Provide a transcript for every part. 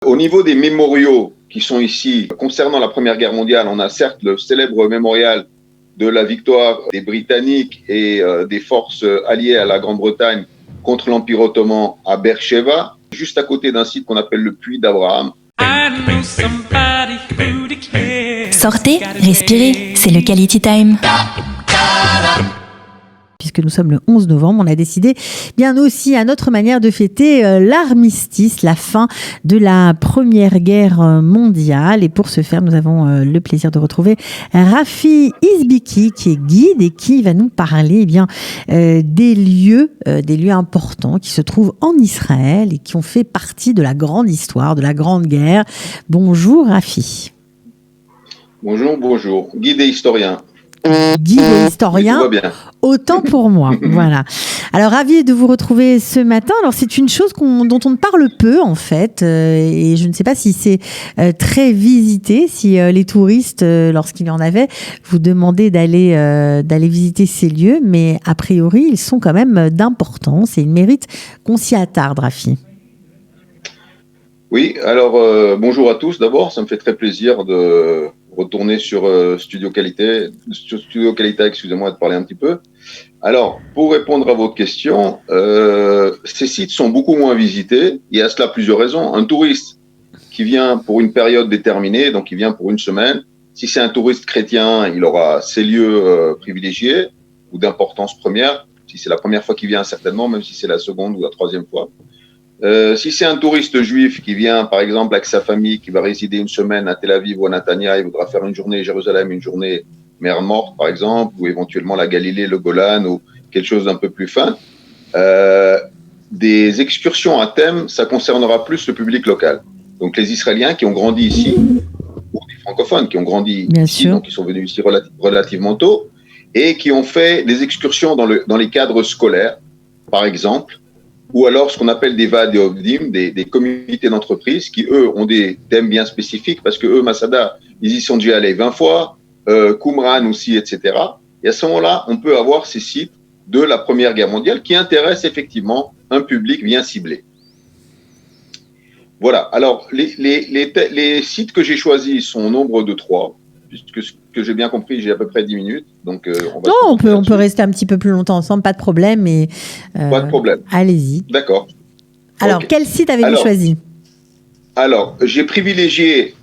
Au niveau des mémoriaux qui sont ici, concernant la Première Guerre mondiale, on a certes le célèbre mémorial de la victoire des Britanniques et des forces alliées à la Grande-Bretagne contre l'Empire ottoman à Beersheva, juste à côté d'un site qu'on appelle le Puits d'Abraham. Sortez, respirez, c'est le Quality Time. Puisque nous sommes le 11 novembre, on a décidé bien aussi à notre manière de fêter l'armistice, la fin de la Première Guerre mondiale. Et pour ce faire, nous avons le plaisir de retrouver Rafi Izbiki, qui est guide et qui va nous parler des lieux importants qui se trouvent en Israël et qui ont fait partie de la grande histoire, de la Grande Guerre. Bonjour Rafi. Bonjour. Guide et historien. Guide et historien, autant pour moi. Voilà. Alors, ravi de vous retrouver ce matin. Alors, c'est une chose dont on ne parle peu, en fait, et je ne sais pas si c'est très visité, si les touristes, lorsqu'il y en avait, vous demandaient d'aller visiter ces lieux, mais a priori, ils sont quand même d'importance et il mérite qu'on s'y attarde, Rafi. Oui, alors bonjour à tous d'abord, ça me fait très plaisir de retourner sur Studio Qualité, excusez-moi de parler un petit peu. Alors, pour répondre à vos questions, ces sites sont beaucoup moins visités, il y a à cela plusieurs raisons. Un touriste qui vient pour une période déterminée, donc il vient pour une semaine, si c'est un touriste chrétien, il aura ces lieux privilégiés ou d'importance première, si c'est la première fois qu'il vient certainement, même si c'est la seconde ou la troisième fois. Si c'est un touriste juif qui vient, par exemple, avec sa famille, qui va résider une semaine à Tel Aviv ou à Netanya, il voudra faire une journée Jérusalem, une journée Mer Morte, par exemple, ou éventuellement la Galilée, le Golan, ou quelque chose d'un peu plus fin. Des excursions à thème, ça concernera plus le public local. Donc les Israéliens qui ont grandi ici, ou des francophones qui ont grandi ici, donc qui sont venus ici relativement tôt, et qui ont fait des excursions dans les cadres scolaires, par exemple, ou alors ce qu'on appelle des Vaad Ovdim, des comités d'entreprise qui, eux, ont des thèmes bien spécifiques, parce que eux, Masada, ils y sont déjà allés 20 fois, Qumran aussi, etc. Et à ce moment-là, on peut avoir ces sites de la Première Guerre mondiale qui intéressent effectivement un public bien ciblé. Voilà. Alors, les sites que j'ai choisis sont au nombre de 3, puisque ce que j'ai bien compris, j'ai à peu près 10 minutes. Donc, on peut rester un petit peu plus longtemps ensemble, pas de problème. Mais, pas de problème. Allez-y. D'accord. Alors, okay. Quel site avez-vous choisi ? Alors, j'ai privilégié,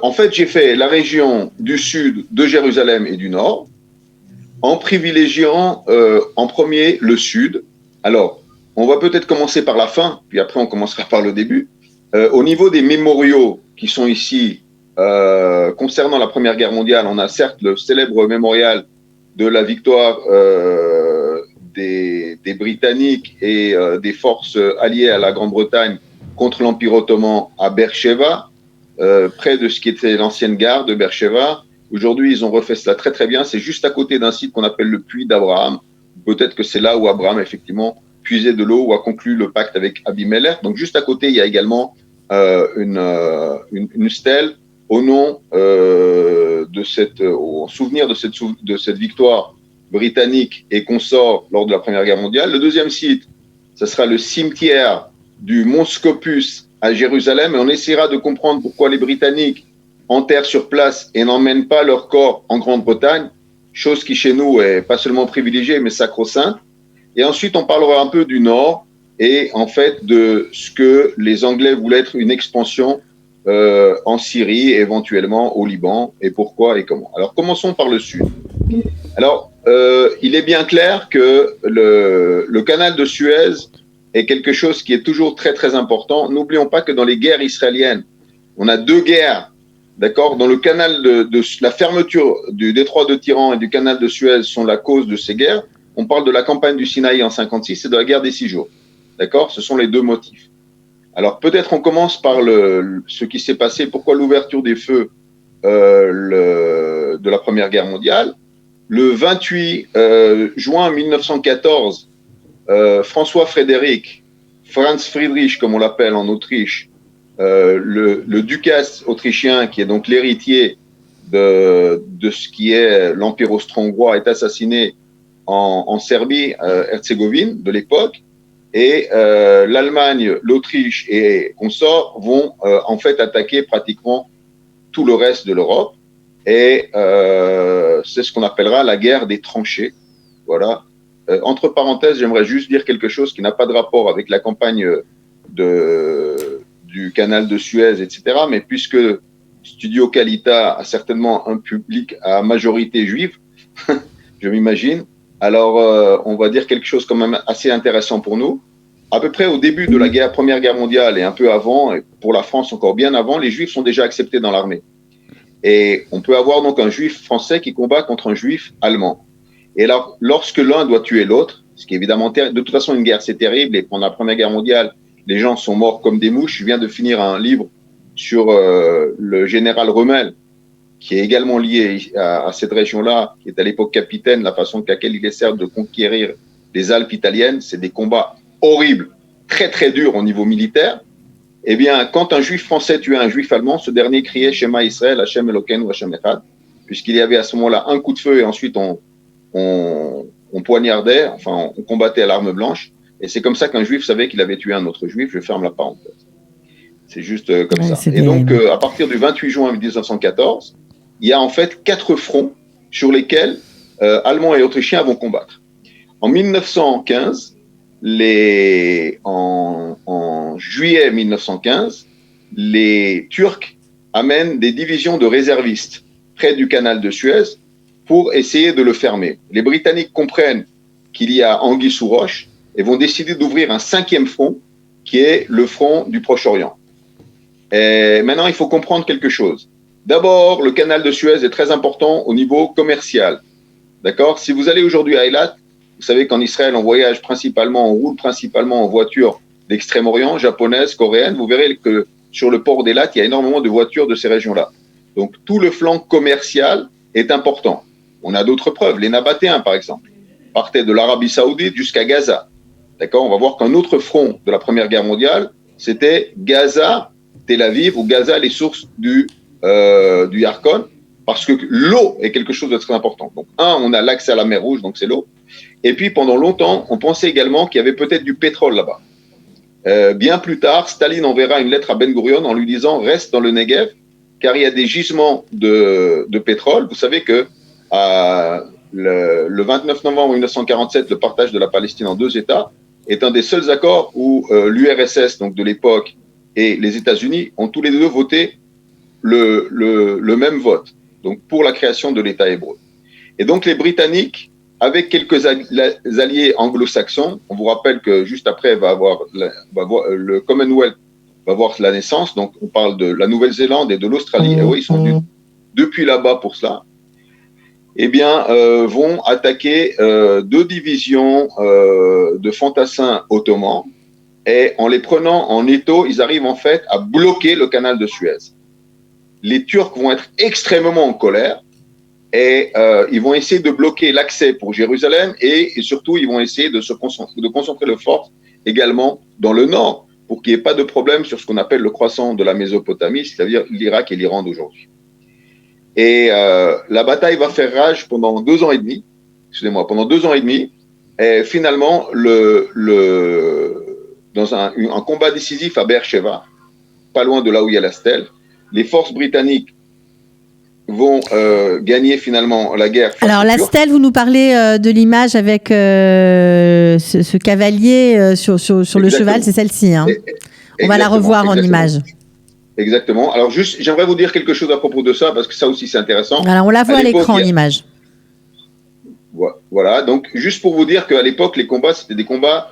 en fait, j'ai fait la région du sud de Jérusalem et du nord, en privilégiant en premier le sud. Alors, on va peut-être commencer par la fin, puis après on commencera par le début. Au niveau des mémoriaux qui sont ici, concernant la Première Guerre mondiale, on a certes le célèbre mémorial de la victoire des Britanniques et des forces alliées à la Grande-Bretagne contre l'Empire ottoman à Beersheva, près de ce qui était l'ancienne gare de Beersheva. Aujourd'hui, ils ont refait cela très très bien. C'est juste à côté d'un site qu'on appelle le Puits d'Abraham. Peut-être que c'est là où Abraham, effectivement, puisait de l'eau ou a conclu le pacte avec Abimelech. Donc juste à côté, il y a également une stèle au nom au souvenir de cette victoire britannique et consort lors de la Première Guerre mondiale. Le deuxième site, ce sera le cimetière du Mont Scopus à Jérusalem, et on essaiera de comprendre pourquoi les Britanniques enterrent sur place et n'emmènent pas leur corps en Grande-Bretagne, chose qui chez nous est pas seulement privilégiée mais sacro-sainte. Et ensuite, on parlera un peu du Nord et en fait de ce que les Anglais voulaient être une expansion en Syrie, éventuellement au Liban, et pourquoi et comment. Alors, commençons par le Sud. Alors, il est bien clair que le canal de Suez est quelque chose qui est toujours très, très important. N'oublions pas que dans les guerres israéliennes, on a 2 guerres, d'accord ? Dans le canal de la fermeture du détroit de Tiran et du canal de Suez sont la cause de ces guerres. On parle de la campagne du Sinaï en 56 et de la guerre des 6 jours. D'accord ? Ce sont les 2 motifs. Alors, peut-être on commence par ce qui s'est passé. Pourquoi l'ouverture des feux de la Première Guerre mondiale ? Le 28 juin 1914, François Frédéric, Franz Friedrich, comme on l'appelle en Autriche, le ducasse autrichien, qui est donc l'héritier de ce qui est l'Empire austro-hongrois, est assassiné en Serbie, Herzégovine de l'époque. et l'Allemagne, l'Autriche et consorts vont en fait attaquer pratiquement tout le reste de l'Europe. Et c'est ce qu'on appellera la guerre des tranchées. Voilà. Entre parenthèses, j'aimerais juste dire quelque chose qui n'a pas de rapport avec la campagne du canal de Suez, etc. Mais puisque Studio Kalita a certainement un public à majorité juive, je m'imagine, alors on va dire quelque chose quand même assez intéressant pour nous. À peu près au début de la Première Guerre mondiale et un peu avant, et pour la France encore bien avant, les Juifs sont déjà acceptés dans l'armée. Et on peut avoir donc un Juif français qui combat contre un Juif allemand. Et alors, lorsque l'un doit tuer l'autre, ce qui est évidemment de toute façon une guerre, c'est terrible. Et pendant la Première Guerre mondiale, les gens sont morts comme des mouches. Je viens de finir un livre sur le général Rommel, qui est également lié à cette région-là, qui est à l'époque capitaine, la façon laquelle il essaie de conquérir les Alpes italiennes. C'est des combats horribles, très très durs au niveau militaire. Eh bien, quand un juif français tuait un juif allemand, ce dernier criait Shema Israël, Hashem Elokeinu, Hashem Echad, puisqu'il y avait à ce moment-là un coup de feu et ensuite on poignardait, enfin on combattait à l'arme blanche. Et c'est comme ça qu'un juif savait qu'il avait tué un autre juif. Je ferme la parenthèse. C'est juste comme ça. Et donc, à partir du 28 juin 1914, il y a en fait 4 fronts sur lesquels Allemands et Autrichiens vont combattre. En 1915, en juillet 1915, les Turcs amènent des divisions de réservistes près du canal de Suez pour essayer de le fermer. Les Britanniques comprennent qu'il y a anguille sous roche et vont décider d'ouvrir un 5e front qui est le front du Proche-Orient. Et maintenant, il faut comprendre quelque chose. D'abord, le canal de Suez est très important au niveau commercial. D'accord ? Si vous allez aujourd'hui à Eilat, vous savez qu'en Israël, on voyage principalement, on roule principalement en voiture d'Extrême-Orient, japonaise, coréenne. Vous verrez que sur le port d'Eilat, il y a énormément de voitures de ces régions-là. Donc, tout le flanc commercial est important. On a d'autres preuves. Les Nabatéens, par exemple, partaient de l'Arabie Saoudite jusqu'à Gaza. D'accord ? On va voir qu'un autre front de la Première Guerre mondiale, c'était Gaza, Tel Aviv, ou Gaza, les sources du Yarkon, parce que l'eau est quelque chose de très important. Donc, on a l'accès à la mer Rouge, donc c'est l'eau. Et puis, pendant longtemps, on pensait également qu'il y avait peut-être du pétrole là-bas. Bien plus tard, Staline enverra une lettre à Ben Gurion en lui disant « Reste dans le Negev, car il y a des gisements de pétrole. » Vous savez que le 29 novembre 1947, le partage de la Palestine en 2 États est un des seuls accords où l'URSS, donc de l'époque, et les États-Unis ont tous les deux voté le même vote, donc pour la création de l'État hébreu. Et donc les Britanniques, avec quelques alliés anglo-saxons, on vous rappelle que juste après le Commonwealth va voir la naissance, donc on parle de la Nouvelle-Zélande et de l'Australie, et oui, ils sont venus depuis là-bas pour cela, eh bien, vont attaquer 2 divisions de fantassins ottomans, et en les prenant en étau, ils arrivent en fait à bloquer le canal de Suez. Les Turcs vont être extrêmement en colère, et ils vont essayer de bloquer l'accès pour Jérusalem et surtout, ils vont essayer de concentrer leurs forces également dans le nord pour qu'il n'y ait pas de problème sur ce qu'on appelle le croissant de la Mésopotamie, c'est-à-dire l'Irak et l'Iran d'aujourd'hui. Et la bataille va faire rage pendant 2 ans et demi, pendant 2 ans et demi, et finalement, dans un combat décisif à Beersheva, pas loin de là où il y a la stèle, les forces britanniques vont gagner finalement la guerre. Alors la stèle, vous nous parlez de l'image avec ce cavalier sur le cheval, c'est celle-ci. Hein. On va la revoir en image. Exactement. Alors juste, j'aimerais vous dire quelque chose à propos de ça, parce que ça aussi c'est intéressant. Alors on la voit à l'écran, l'image. Voilà, donc juste pour vous dire qu'à l'époque, les combats, c'était des combats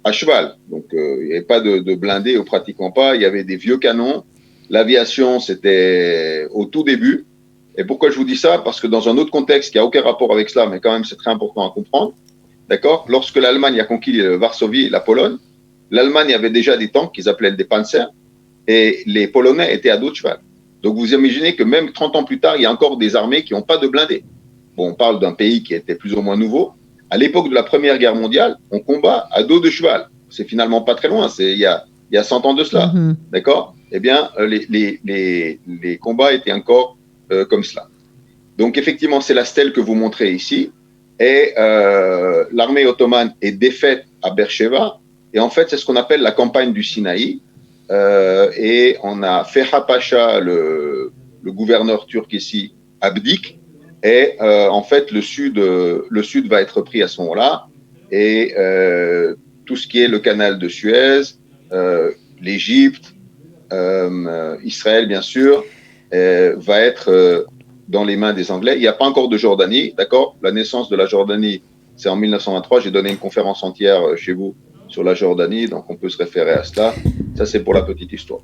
à cheval. Donc il n'y avait pas de blindés, ou pratiquement pas. Il y avait des vieux canons. L'aviation, c'était au tout début. Et pourquoi je vous dis ça ? Parce que dans un autre contexte qui n'a aucun rapport avec cela, mais quand même c'est très important à comprendre, d'accord ? Lorsque l'Allemagne a conquis Varsovie et la Pologne, l'Allemagne avait déjà des tanks qu'ils appelaient des Panzer, et les Polonais étaient à dos de cheval. Donc vous imaginez que même 30 ans plus tard, il y a encore des armées qui n'ont pas de blindés. Bon, on parle d'un pays qui était plus ou moins nouveau. À l'époque de la Première Guerre mondiale, on combat à dos de cheval. C'est finalement pas très loin, il y a 100 ans de cela, d'accord ? Eh bien, les combats étaient encore comme cela. Donc, effectivement, c'est la stèle que vous montrez ici. Et l'armée ottomane est défaite à Beersheba. Et en fait, c'est ce qu'on appelle la campagne du Sinaï. Et on a Ferhat Pacha, le gouverneur turc ici, abdique. Et en fait, le sud va être pris à ce moment-là. Et tout ce qui est le canal de Suez, l'Égypte, Israël, bien sûr, va être dans les mains des Anglais. Il n'y a pas encore de Jordanie, d'accord? La naissance de la Jordanie, c'est en 1923. J'ai donné une conférence entière chez vous sur la Jordanie, donc on peut se référer à cela. Ça, c'est pour la petite histoire.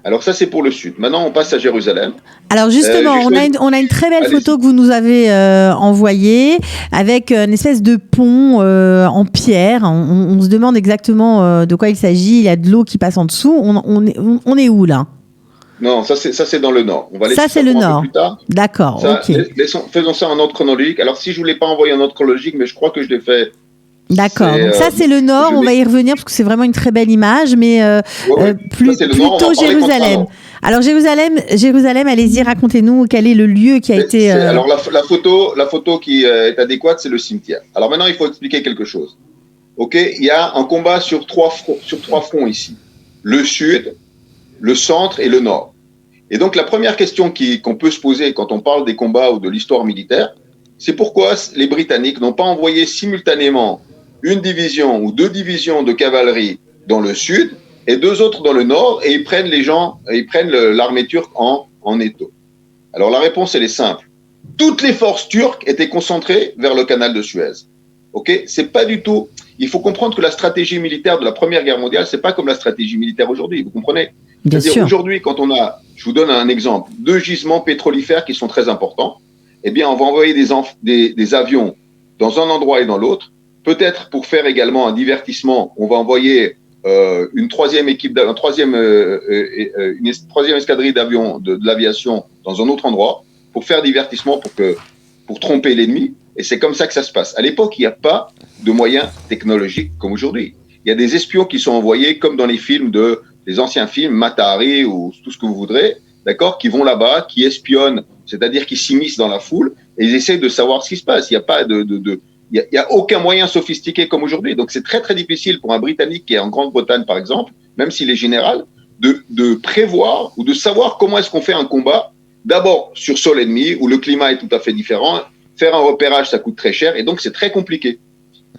Alors ça, c'est pour le sud. Maintenant, on passe à Jérusalem. Alors justement, on a une très belle photo que vous nous avez envoyée avec une espèce de pont en pierre. On se demande exactement de quoi il s'agit. Il y a de l'eau qui passe en dessous. On est où là? Non, ça c'est dans le nord. On va aller ça, c'est le nord. Plus tard. D'accord, ok. Faisons ça en ordre chronologique. Alors, si je ne vous l'ai pas envoyé en ordre chronologique, mais je crois que je l'ai fait. D'accord, donc ça c'est le nord, on va y revenir parce que c'est vraiment une très belle image, mais plutôt Jérusalem. Alors Jérusalem, allez-y, racontez-nous quel est le lieu qui a été... Alors la photo qui est adéquate, c'est le cimetière. Alors maintenant, il faut expliquer quelque chose. Ok, il y a un combat sur trois fronts ici. Le sud, le centre et le nord. Et donc la première question qu'on peut se poser quand on parle des combats ou de l'histoire militaire, c'est pourquoi les Britanniques n'ont pas envoyé simultanément une division ou deux divisions de cavalerie dans le sud et deux autres dans le nord, et ils prennent l'armée turque en étau. Alors la réponse, elle est simple. Toutes les forces turques étaient concentrées vers le canal de Suez. Ok, c'est pas du tout. Il faut comprendre que la stratégie militaire de la Première Guerre mondiale, c'est pas comme la stratégie militaire aujourd'hui. Vous comprenez? Bien sûr. C'est-à-dire aujourd'hui, quand on a, je vous donne un exemple, deux gisements pétrolifères qui sont très importants, eh bien, on va envoyer des avions dans un endroit et dans l'autre. Peut-être pour faire également un divertissement, on va envoyer une troisième escadrille d'avions de l'aviation dans un autre endroit pour faire divertissement, pour tromper l'ennemi. Et c'est comme ça que ça se passe. À l'époque, il n'y a pas de moyens technologiques comme aujourd'hui. Il y a des espions qui sont envoyés comme dans les anciens films, Mata Hari ou tout ce que vous voudrez, d'accord, qui vont là-bas, qui espionnent, c'est-à-dire qui s'immiscent dans la foule et ils essaient de savoir ce qui se passe. Il n'y a pas il y a aucun moyen sophistiqué comme aujourd'hui. Donc, c'est très, très difficile pour un Britannique qui est en Grande-Bretagne, par exemple, même s'il est général, de prévoir ou de savoir comment est-ce qu'on fait un combat, d'abord sur sol ennemi, où le climat est tout à fait différent. Faire un repérage, ça coûte très cher et donc c'est très compliqué.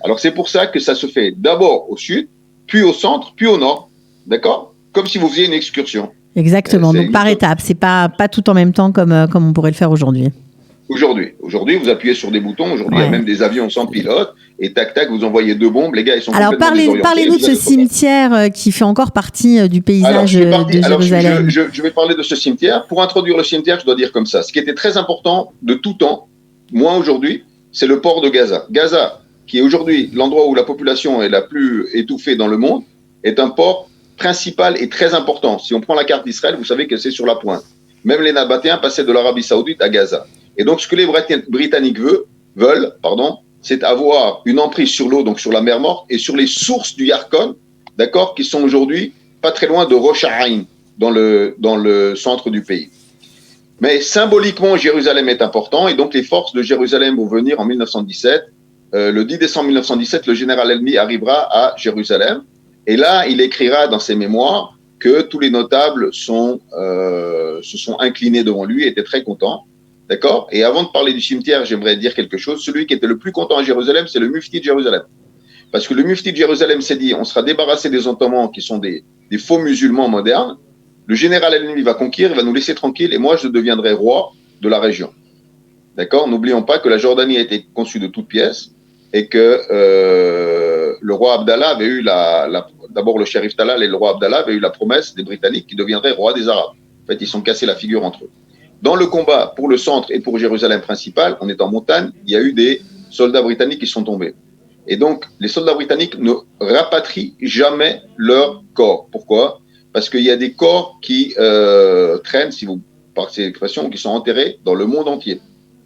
Alors, c'est pour ça que ça se fait d'abord au sud, puis au centre, puis au nord. D'accord? Comme si vous faisiez une excursion. Exactement, donc par étapes. C'est pas tout en même temps comme on pourrait le faire aujourd'hui. Aujourd'hui, vous appuyez sur des boutons. Aujourd'hui, il y a même des avions sans pilote. Et tac, tac, vous envoyez deux bombes. Les gars, ils sont complètement désorientés. Parlez-nous de ce cimetière qui fait encore partie du paysage de Jérusalem. Je vais parler de ce cimetière. Pour introduire le cimetière, je dois dire comme ça. Ce qui était très important de tout temps, moi aujourd'hui, c'est le port de Gaza. Gaza, qui est aujourd'hui l'endroit où la population est la plus étouffée dans le monde, est un port principal et très important. Si on prend la carte d'Israël, vous savez que c'est sur la pointe. Même les Nabatéens passaient de l'Arabie Saoudite à Gaza. Et donc, ce que les Britanniques veulent, c'est avoir une emprise sur l'eau, donc sur la mer Morte, et sur les sources du Yarkon, d'accord, qui sont aujourd'hui pas très loin de Rosh Haïm, dans le centre du pays. Mais symboliquement, Jérusalem est important, et donc les forces de Jérusalem vont venir en 1917. Le 10 décembre 1917, le général Elmi arrivera à Jérusalem, et là, il écrira dans ses mémoires que tous les notables se sont inclinés devant lui, étaient très contents. D'accord? Et avant de parler du cimetière, j'aimerais dire quelque chose. Celui qui était le plus content à Jérusalem, c'est le mufti de Jérusalem. Parce que le mufti de Jérusalem s'est dit, on sera débarrassé des Ottomans qui sont des faux musulmans modernes. Le général ennemi va conquérir, il va nous laisser tranquilles et moi, je deviendrai roi de la région. D'accord? N'oublions pas que la Jordanie a été conçue de toutes pièces et que le roi Abdallah avait eu d'abord le shérif Talal et le roi Abdallah avaient eu la promesse des Britanniques qui deviendraient rois des Arabes. En fait, ils sont cassés la figure entre eux. Dans le combat pour le centre et pour Jérusalem principal, on est en montagne, il y a eu des soldats britanniques qui sont tombés. Et donc, les soldats britanniques ne rapatrient jamais leur corps. Pourquoi? Parce qu'il y a des corps qui traînent, si vous partez l'expression, qui sont enterrés dans le monde entier.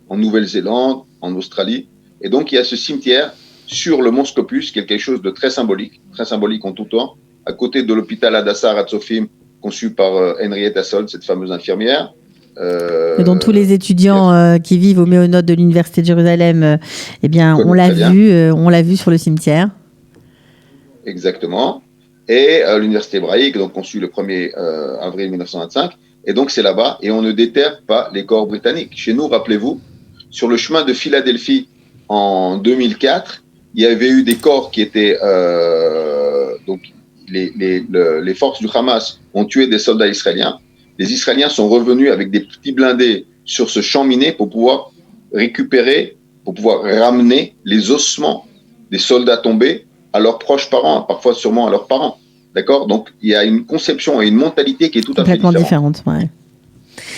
En Nouvelle-Zélande, en Australie. Et donc, il y a ce cimetière sur le mont Scopus, qui est quelque chose de très symbolique en tout temps, à côté de l'hôpital Hadassah Hatzofim, conçu par Henrietta Szold, cette fameuse infirmière. Et dont tous les étudiants qui vivent au Méonote de l'Université de Jérusalem, on l'a vu sur le cimetière. exactement, et l'université hébraïque, donc conçue le 1er avril 1925. Et donc, c'est là-bas, et on ne déterre pas les corps britanniques. Chez nous, rappelez-vous, sur le chemin de Philadelphie en 2004, il y avait eu des corps qui étaient... donc, les forces du Hamas ont tué des soldats israéliens. Les Israéliens sont revenus avec des petits blindés sur ce champ miné pour pouvoir récupérer, pour pouvoir ramener les ossements des soldats tombés à leurs proches parents, parfois sûrement à leurs parents. D'accord ? Donc, il y a une conception et une mentalité qui est tout à fait différente. Ouais.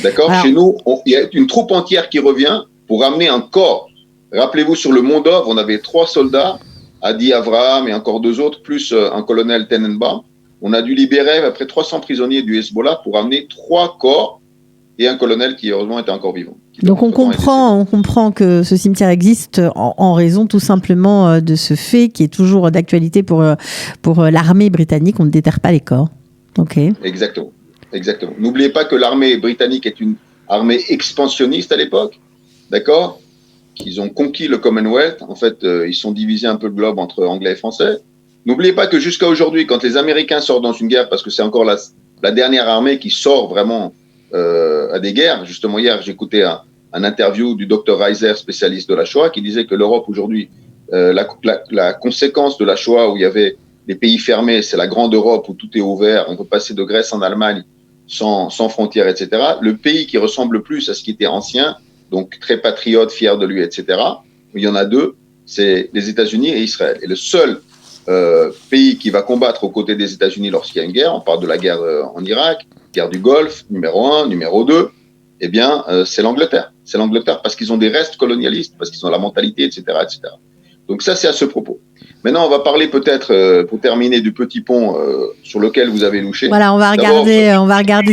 D'accord ? Alors, chez nous, il y a une troupe entière qui revient pour ramener un corps. Rappelez-vous, sur le Mont d'Or, on avait 3 soldats, Adi Avraham et encore 2 autres, plus un colonel Tenenbaum. On a dû libérer à peu près 300 prisonniers du Hezbollah pour ramener 3 corps et un colonel qui, heureusement, était encore vivant. Donc on comprend que ce cimetière existe en raison tout simplement de ce fait qui est toujours d'actualité pour l'armée britannique. On ne déterre pas les corps. Ok. Exactement. N'oubliez pas que l'armée britannique est une armée expansionniste à l'époque, d'accord ? Qu'ils ont conquis le Commonwealth. En fait, ils sont divisés un peu le globe entre anglais et français. N'oubliez pas que jusqu'à aujourd'hui, quand les Américains sortent dans une guerre, parce que c'est encore la dernière armée qui sort vraiment à des guerres. Justement, hier, j'écoutais un interview du docteur Reiser, spécialiste de la Shoah, qui disait que l'Europe aujourd'hui, la conséquence de la Shoah où il y avait des pays fermés, c'est la grande Europe où tout est ouvert, on peut passer de Grèce en Allemagne sans frontières, etc. Le pays qui ressemble le plus à ce qui était ancien, donc très patriote, fier de lui, etc., il y en a 2, c'est les États-Unis et Israël. Et le seul pays qui va combattre aux côtés des États-Unis lorsqu'il y a une guerre, on parle de la guerre en Irak, guerre du Golfe, numéro 1, numéro 2, eh bien, c'est l'Angleterre. C'est l'Angleterre parce qu'ils ont des restes colonialistes, parce qu'ils ont la mentalité, etc., etc. Donc ça, c'est à ce propos. Maintenant, on va parler peut-être, pour terminer, du petit pont sur lequel vous avez louché. Voilà, on va regarder.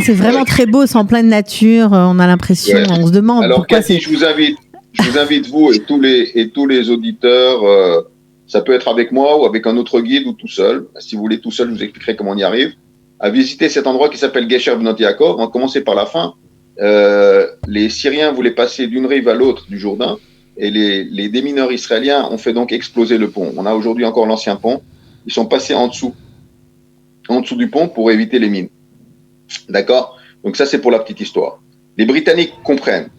C'est vraiment très beau, c'est en pleine nature. On a l'impression, on se demande alors, pourquoi Cathy, je vous invite, vous et tous les auditeurs, ça peut être avec moi ou avec un autre guide ou tout seul. Si vous voulez tout seul, je vous expliquerai comment on y arrive. À visiter cet endroit qui s'appelle Gesher Bnot Yaakov. On va commencer par la fin. Les Syriens voulaient passer d'une rive à l'autre du Jourdain et les démineurs israéliens ont fait donc exploser le pont. On a aujourd'hui encore l'ancien pont. Ils sont passés en dessous du pont pour éviter les mines. D'accord ? Donc ça, c'est pour la petite histoire. Les Britanniques comprennent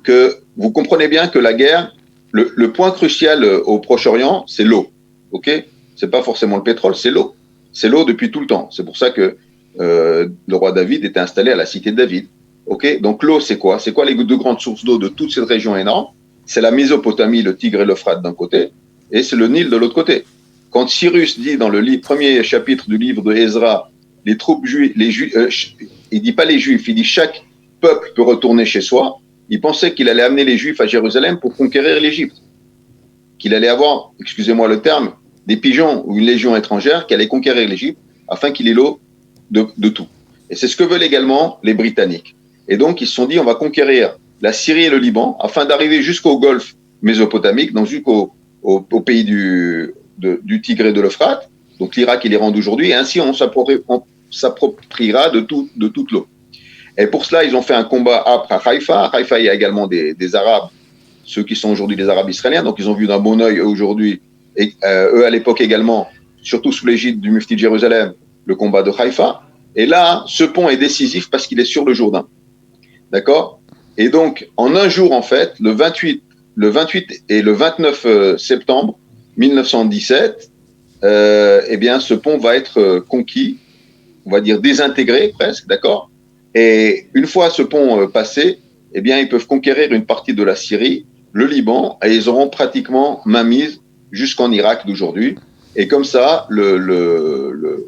que vous comprenez bien que la guerre, le point crucial au Proche-Orient, c'est l'eau. Ok ? C'est pas forcément le pétrole, c'est l'eau. C'est l'eau depuis tout le temps. C'est pour ça que le roi David était installé à la cité de David. Ok ? Donc l'eau, c'est quoi ? C'est quoi les 2 grandes sources d'eau de toute cette région énorme ? C'est la Mésopotamie, le Tigre et l'Euphrate d'un côté, et c'est le Nil de l'autre côté. Quand Cyrus dit dans le premier chapitre du livre de Ezra, les troupes juives, il dit pas les Juifs, il dit chaque peuple peut retourner chez soi. Il pensait qu'il allait amener les Juifs à Jérusalem pour conquérir l'Égypte. Qu'il allait avoir, excusez-moi le terme, des pigeons ou une légion étrangère qui allait conquérir l'Égypte afin qu'il ait l'eau de tout. Et c'est ce que veulent également les Britanniques. Et donc, ils se sont dit, on va conquérir la Syrie et le Liban afin d'arriver jusqu'au golfe mésopotamique, donc jusqu'au pays du Tigre et de l'Euphrate, donc l'Irak et l'Iran d'aujourd'hui, et ainsi on s'appropriera de toute l'eau. Et pour cela, ils ont fait un combat âpre à Haïfa. À Haïfa, il y a également des Arabes, ceux qui sont aujourd'hui des Arabes israéliens, donc ils ont vu d'un bon œil, eux aujourd'hui, et eux à l'époque également, surtout sous l'égide du Mufti de Jérusalem, le combat de Haïfa. Et là, ce pont est décisif parce qu'il est sur le Jourdain. D'accord ? Et donc, en un jour, en fait, le 28 et le 29 septembre 1917, eh bien, ce pont va être conquis, on va dire désintégré presque, d'accord ? Et une fois ce pont passé, eh bien, ils peuvent conquérir une partie de la Syrie, le Liban, et ils auront pratiquement mainmise jusqu'en Irak d'aujourd'hui. Et comme ça,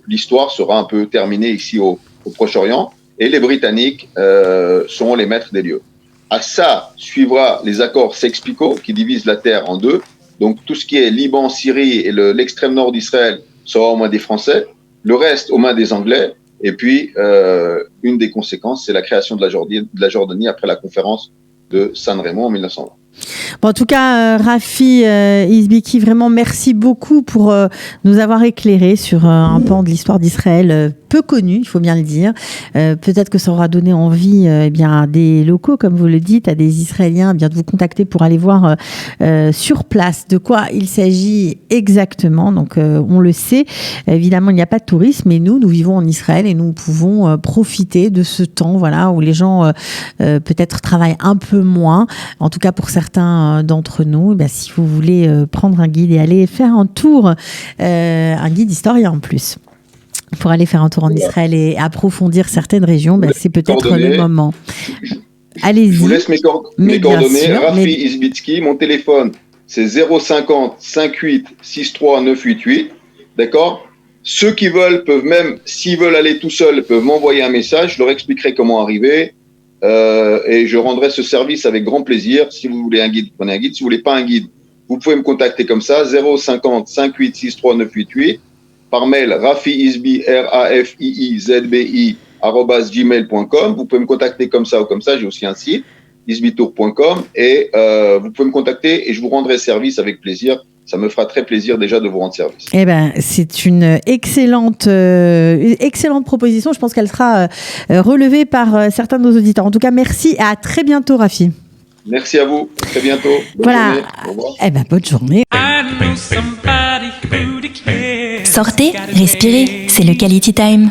l'histoire sera un peu terminée ici au Proche-Orient, et les Britanniques seront les maîtres des lieux. À ça suivra les accords Sykes-Picot qui divisent la terre en 2. Donc tout ce qui est Liban, Syrie et l'extrême nord d'Israël sera aux mains des Français, le reste aux mains des Anglais. Et puis une des conséquences, c'est la création de la Jordanie après la conférence de San Remo en 1920. Bon, en tout cas, Rafi Izbiki, vraiment merci beaucoup pour nous avoir éclairé sur un pan de l'histoire d'Israël peu connu, il faut bien le dire. Peut-être que ça aura donné envie à des locaux, comme vous le dites, à des Israéliens de vous contacter pour aller voir sur place de quoi il s'agit exactement. Donc, on le sait. Évidemment, il n'y a pas de tourisme, mais nous vivons en Israël et nous pouvons profiter de ce temps, voilà, où les gens peut-être travaillent un peu moins. En tout cas, pour certains d'entre nous, si vous voulez prendre un guide et aller faire un tour, un guide historien en plus, pour aller faire un tour en Israël et approfondir certaines régions, c'est peut-être le moment. Allez-y. Je vous laisse mes coordonnées. Rafi Izbitski, mon téléphone, c'est 050 58 63 988. D'accord ? Ceux qui veulent peuvent même, s'ils veulent aller tout seuls, peuvent m'envoyer un message. Je leur expliquerai comment arriver. Et je rendrai ce service avec grand plaisir. Si vous voulez un guide, prenez un guide. Si vous voulez pas un guide, vous pouvez me contacter comme ça, 050 58 63 988. Par mail, rafiizbi, RAFIIZBI, @gmail.com. Vous pouvez me contacter comme ça ou comme ça. J'ai aussi un site, izbitour.com. Et vous pouvez me contacter et je vous rendrai service avec plaisir. Ça me fera très plaisir déjà de vous rendre service. C'est une excellente proposition. Je pense qu'elle sera relevée par certains de nos auditeurs. En tout cas, merci et à très bientôt, Rafi. Merci à vous. À très bientôt. Bonne journée. Au revoir. Bonne journée. Sortez, respirez, c'est le Quality Time.